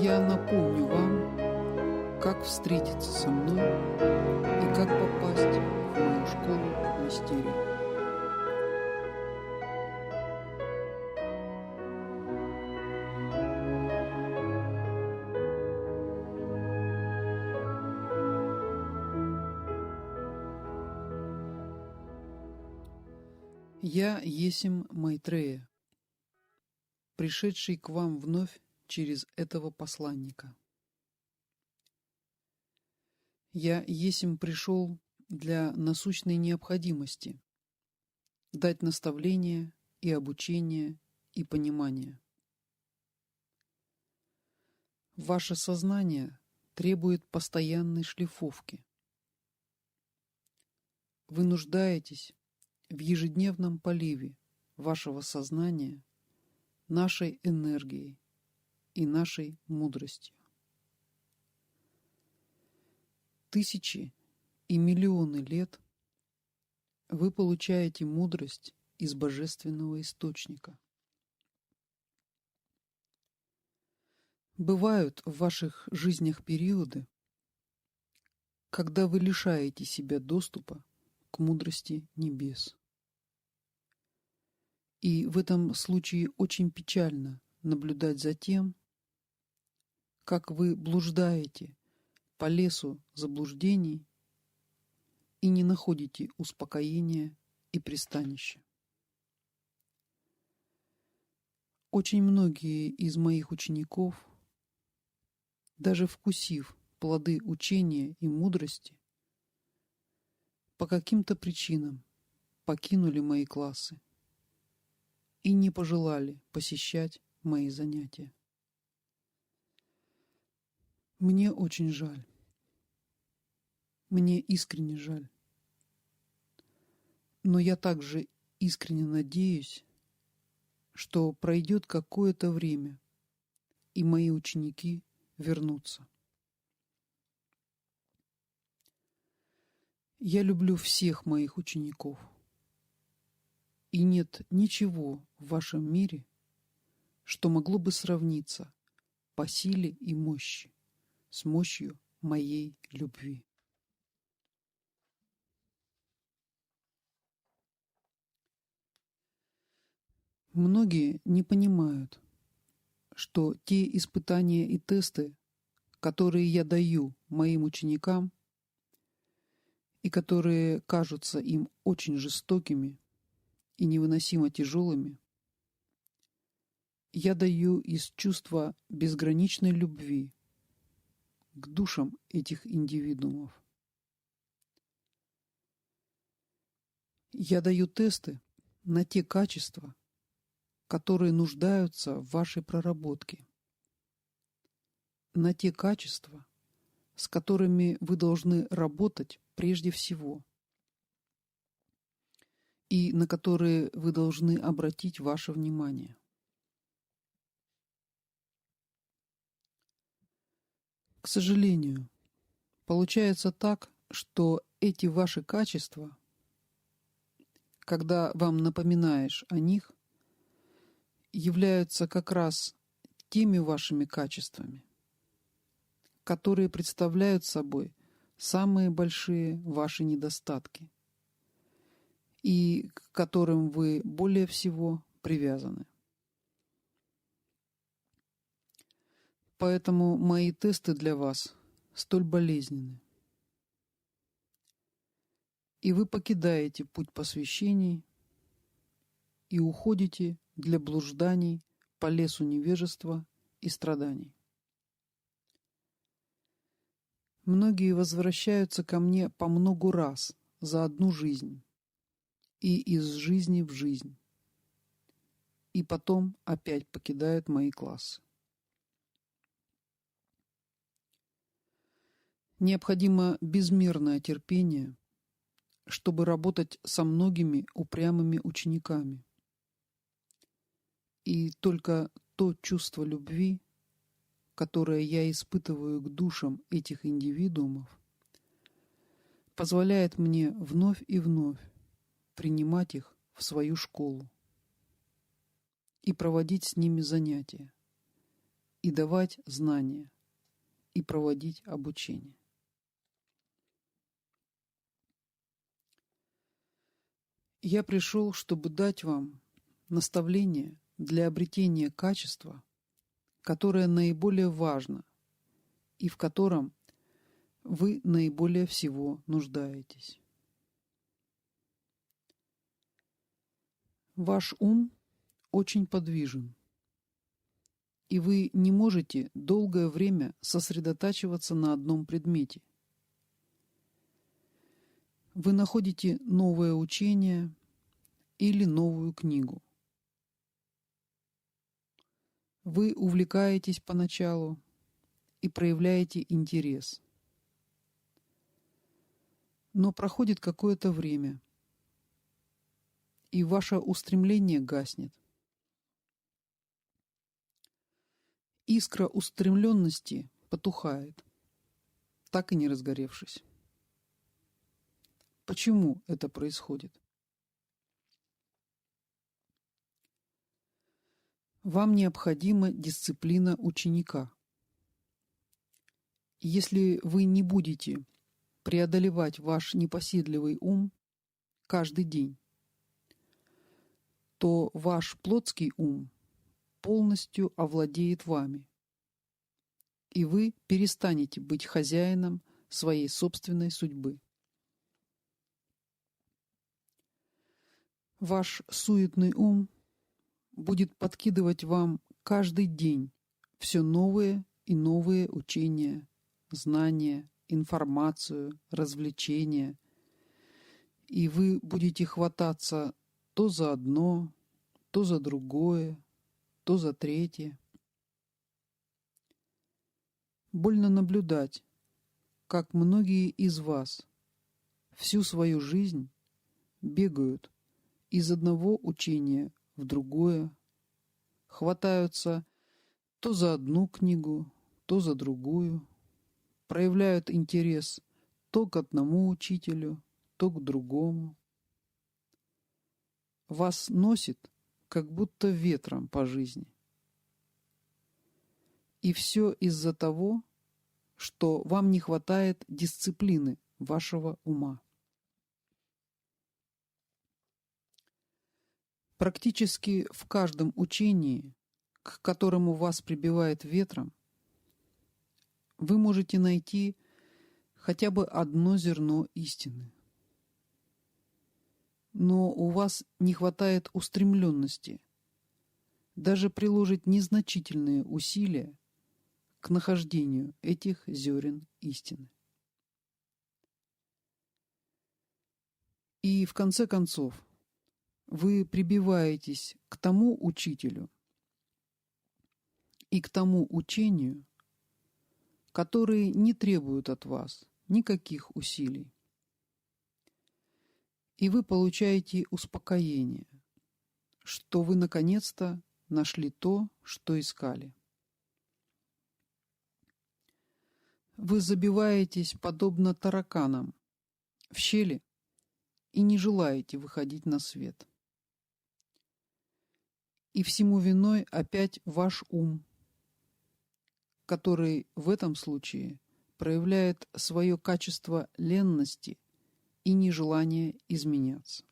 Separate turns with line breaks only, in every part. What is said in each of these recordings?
Я напомню вам, как встретиться со мной и как попасть в мою школу мистерий. Я есмь Майтрея, пришедший к вам вновь через этого посланника. Я есмь пришел для насущной необходимости дать наставление и обучение и понимание. Ваше сознание требует постоянной шлифовки. Вы нуждаетесь в ежедневном поливе вашего сознания нашей энергией и нашей мудростью. Тысячи и миллионы лет вы получаете мудрость из божественного источника. Бывают в ваших жизнях периоды, когда вы лишаете себя доступа к мудрости небес. И в этом случае очень печально наблюдать за тем, как вы блуждаете по лесу заблуждений и не находите успокоения и пристанища. Очень многие из моих учеников, даже вкусив плоды учения и мудрости, по каким-то причинам покинули мои классы и не пожелали посещать мои занятия. Мне очень жаль. Мне искренне жаль. Но я также искренне надеюсь, что пройдет какое-то время, и мои ученики вернутся. Я люблю всех моих учеников. И нет ничего в вашем мире, что могло бы сравниться по силе и мощи с мощью моей любви. Многие не понимают, что те испытания и тесты, которые я даю моим ученикам и которые кажутся им очень жестокими и невыносимо тяжелыми, я даю из чувства безграничной любви к душам этих индивидуумов. Я даю тесты на те качества, которые нуждаются в вашей проработке, на те качества, с которыми вы должны работать прежде всего, и на которые вы должны обратить ваше внимание. К сожалению, получается так, что эти ваши качества, когда вам напоминаешь о них, являются как раз теми вашими качествами, которые представляют собой самые большие ваши недостатки и к которым вы более всего привязаны. Поэтому мои тесты для вас столь болезненны. И вы покидаете путь посвящений и уходите для блужданий по лесу невежества и страданий. Многие возвращаются ко мне по многу раз за одну жизнь и из жизни в жизнь, и потом опять покидают мои классы. Необходимо безмерное терпение, чтобы работать со многими упрямыми учениками. И только то чувство любви, которое я испытываю к душам этих индивидуумов, позволяет мне вновь и вновь принимать их в свою школу и проводить с ними занятия, и давать знания, и проводить обучение. Я пришел, чтобы дать вам наставление для обретения качества, которое наиболее важно и в котором вы наиболее всего нуждаетесь. Ваш ум очень подвижен, и вы не можете долгое время сосредотачиваться на одном предмете. Вы находите новое учение или новую книгу. Вы увлекаетесь поначалу и проявляете интерес. Но проходит какое-то время, и ваше устремление гаснет. Искра устремленности потухает, так и не разгоревшись. Почему это происходит? Вам необходима дисциплина ученика. Если вы не будете преодолевать ваш непоседливый ум каждый день, то ваш плотский ум полностью овладеет вами, и вы перестанете быть хозяином своей собственной судьбы. Ваш суетный ум будет подкидывать вам каждый день все новые и новые учения, знания, информацию, развлечения, и вы будете хвататься то за одно, то за другое, то за третье. Больно наблюдать, как многие из вас всю свою жизнь бегают из одного учения в другое, хватаются то за одну книгу, то за другую, проявляют интерес то к одному учителю, то к другому. Вас носит, как будто ветром по жизни. И все из-за того, что вам не хватает дисциплины вашего ума. Практически в каждом учении, к которому вас прибивает ветром, вы можете найти хотя бы одно зерно истины. Но у вас не хватает устремленности даже приложить незначительные усилия к нахождению этих зерен истины. И в конце концов, вы прибиваетесь к тому учителю и к тому учению, которые не требуют от вас никаких усилий. И вы получаете успокоение, что вы наконец-то нашли то, что искали. Вы забиваетесь, подобно тараканам, в щели и не желаете выходить на свет. И всему виной опять ваш ум, который в этом случае проявляет свое качество ленности и нежелания изменяться.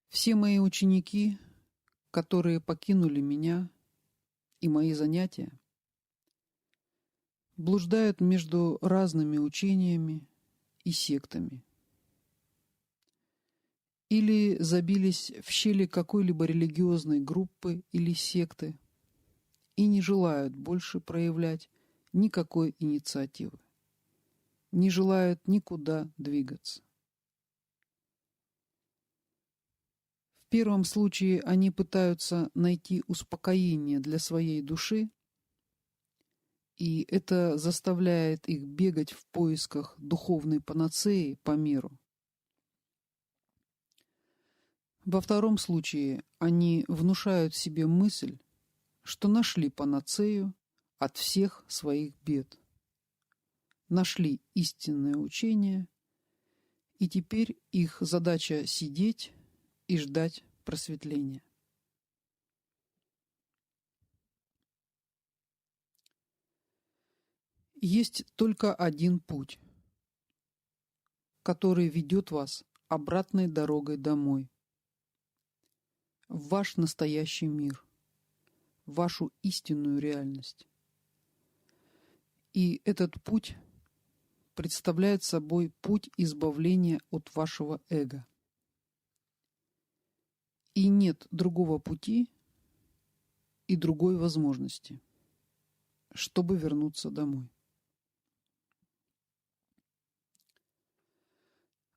Все мои ученики, которые покинули меня и мои занятия, блуждают между разными учениями и сектами. Или забились в щели какой-либо религиозной группы или секты и не желают больше проявлять никакой инициативы, не желают никуда двигаться. В первом случае они пытаются найти успокоение для своей души, и это заставляет их бегать в поисках духовной панацеи по миру. Во втором случае они внушают себе мысль, что нашли панацею от всех своих бед, нашли истинное учение, и теперь их задача сидеть и ждать просветления. Есть только один путь, который ведет вас обратной дорогой домой, в ваш настоящий мир, в вашу истинную реальность. И этот путь представляет собой путь избавления от вашего эго. И нет другого пути и другой возможности, чтобы вернуться домой.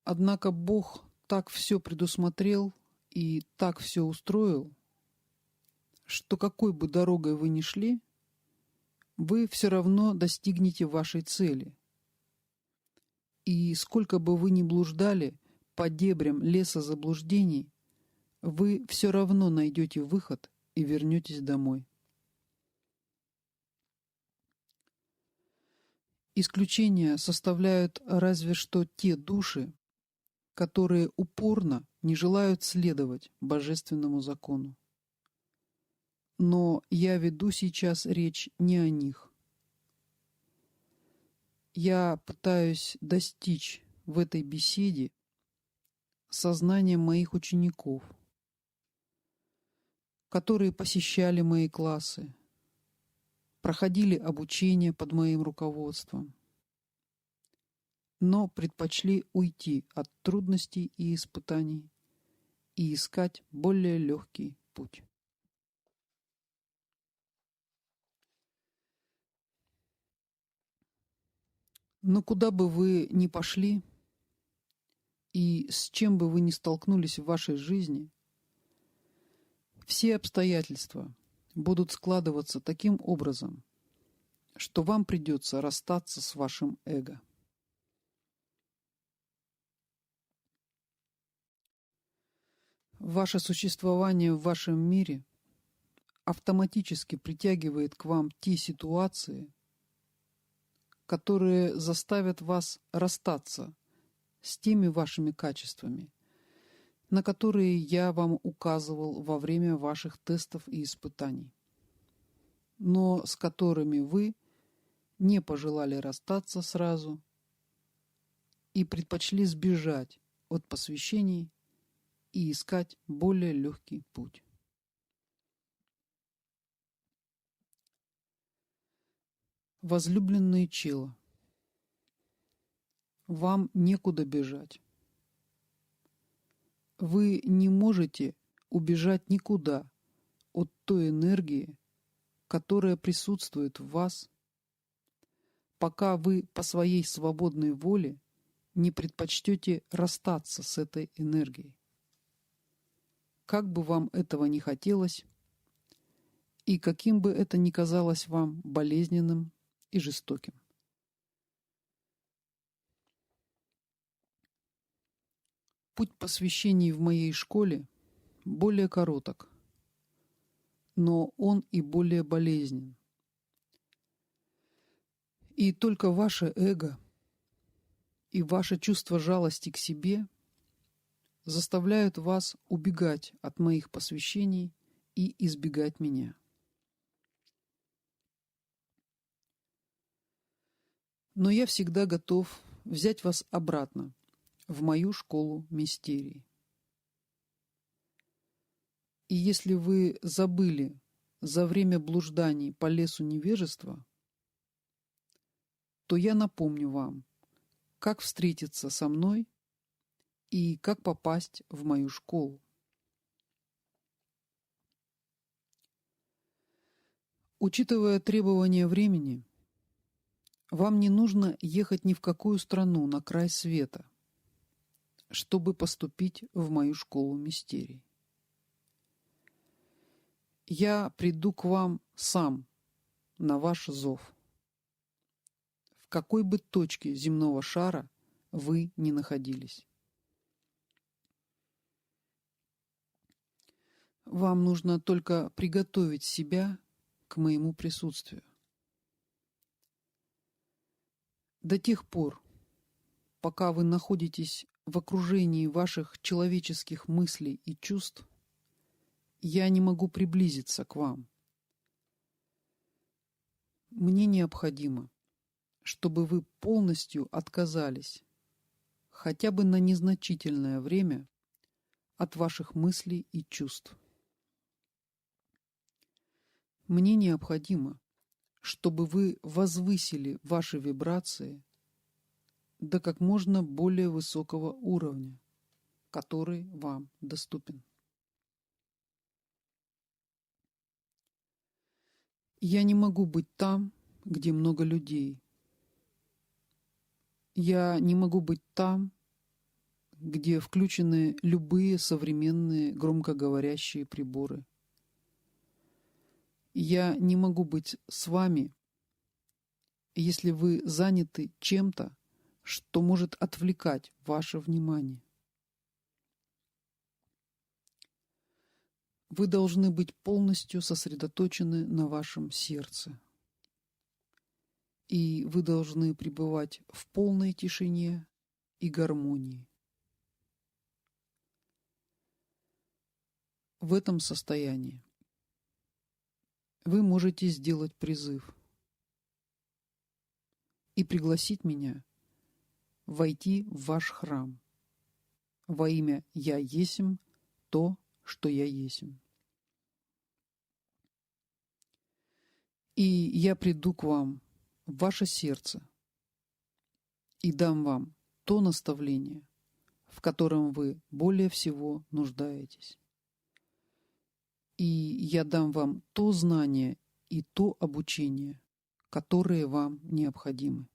Однако Бог так все предусмотрел и так все устроил, что какой бы дорогой вы ни шли, вы все равно достигнете вашей цели. И сколько бы вы ни блуждали по дебрям леса заблуждений, вы все равно найдете выход и вернетесь домой. Исключения составляют разве что те души, которые упорно не желают следовать божественному закону. Но я веду сейчас речь не о них. Я пытаюсь достичь в этой беседе сознания моих учеников, которые посещали мои классы, проходили обучение под моим руководством, но предпочли уйти от трудностей и испытаний и искать более легкий путь. Но куда бы вы ни пошли и с чем бы вы ни столкнулись в вашей жизни, все обстоятельства будут складываться таким образом, что вам придется расстаться с вашим эго. Ваше существование в вашем мире автоматически притягивает к вам те ситуации, которые заставят вас расстаться с теми вашими качествами, на которые я вам указывал во время ваших тестов и испытаний, но с которыми вы не пожелали расстаться сразу и предпочли сбежать от посвящений и искать более легкий путь. Возлюбленные чело, вам некуда бежать. Вы не можете убежать никуда от той энергии, которая присутствует в вас, пока вы по своей свободной воле не предпочтете расстаться с этой энергией. Как бы вам этого ни хотелось, и каким бы это ни казалось вам болезненным и жестоким. Путь посвящений в моей школе более короток, но он и более болезнен. И только ваше эго и ваше чувство жалости к себе заставляют вас убегать от моих посвящений и избегать меня. Но я всегда готов взять вас обратно в мою школу мистерий. И если вы забыли за время блужданий по лесу невежества, то я напомню вам, как встретиться со мной и как попасть в мою школу. Учитывая требования времени, вам не нужно ехать ни в какую страну на край света, чтобы поступить в мою школу мистерий. Я приду к вам сам на ваш зов, в какой бы точке земного шара вы ни находились. Вам нужно только приготовить себя к моему присутствию. До тех пор, пока вы находитесь в окружении ваших человеческих мыслей и чувств, я не могу приблизиться к вам. Мне необходимо чтобы вы полностью отказались, хотя бы на незначительное время, от ваших мыслей и чувств. Мне необходимо, чтобы вы возвысили ваши вибрации до как можно более высокого уровня, который вам доступен. Я не могу быть там, где много людей. Я не могу быть там, где включены любые современные громкоговорящие приборы. Я не могу быть с вами, если вы заняты чем-то, что может отвлекать ваше внимание. Вы должны быть полностью сосредоточены на вашем сердце. И вы должны пребывать в полной тишине и гармонии. В этом состоянии вы можете сделать призыв и пригласить меня войти в ваш храм во имя «Я есмь то, что я есмь». И я приду к вам в ваше сердце и дам вам то наставление, в котором вы более всего нуждаетесь. И я дам вам то знание и то обучение, которые вам необходимы.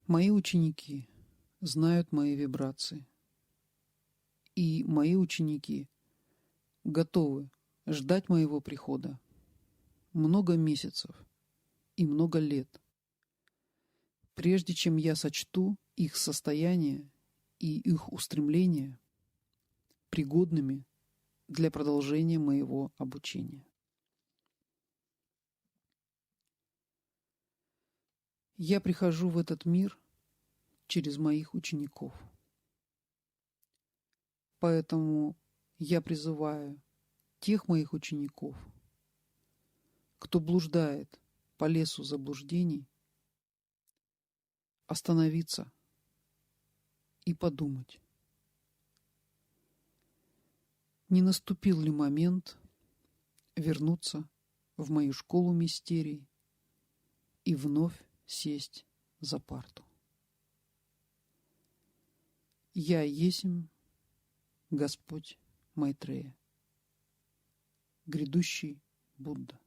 Мои ученики знают мои вибрации, и мои ученики готовы ждать моего прихода много месяцев и много лет, прежде чем я сочту их состояние и их устремления пригодными для продолжения моего обучения. Я прихожу в этот мир через моих учеников. Поэтому я призываю тех моих учеников, кто блуждает по лесу заблуждений, остановиться и подумать, не наступил ли момент вернуться в мою школу мистерий и вновь сесть за парту. Я есмь Господь Майтрея, грядущий Будда.